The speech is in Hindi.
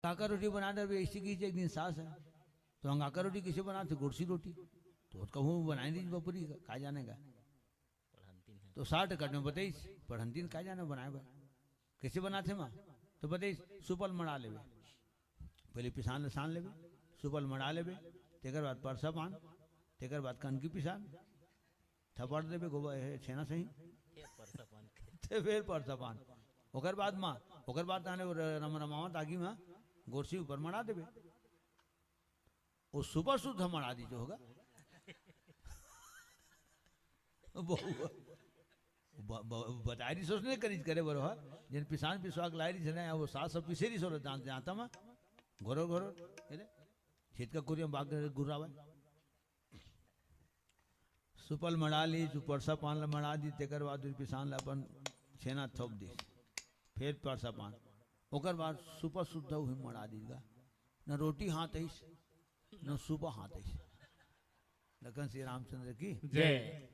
काका रोटी बना दे ऐसी की एक दिन सास है तो हम काका रोटी किसे बनाते गुड़सी रोटी तो कहूँ बनाई दी बपुरी का जाने का तो 60 में बताइस पढ़ंती का जाने बनाए भाई कैसे बनाते माँ तो बताइस सुपल मड़ा लेवे पहले पिसान सान लेवे सुपल मड़ा लेवे तेकर बाद परसा पान तेकर बाद कनकी पिसान थपड़ देवे गोबर छेना सही फिर परसा पान ओकर बाद माँ ओकर बाद ताने रमावा ताकि माँ गोरसी ऊपर मड़ा देवे वो सुबह शुद्ध मड़ा दीजिए होगा बताई सोचने करीज करे बरो है जिन पिसान पिसवा के लाई छे वो सास सब पिसेरी सोरे जानता मा घोरो घोरो खेत का कुरियम बाग गुरावे सुपल मड़ा ली परसा पान ला मड़ा दी तेकर बाद पिसान ला अपन छेना थोप दी फिर परसा पान ओकर बाद सुपर शुद्ध हुई मड़ा दीगा न रोटी हाथ ऐस न सुबह हाथ ऐस लखन श्री रामचंद्र की जय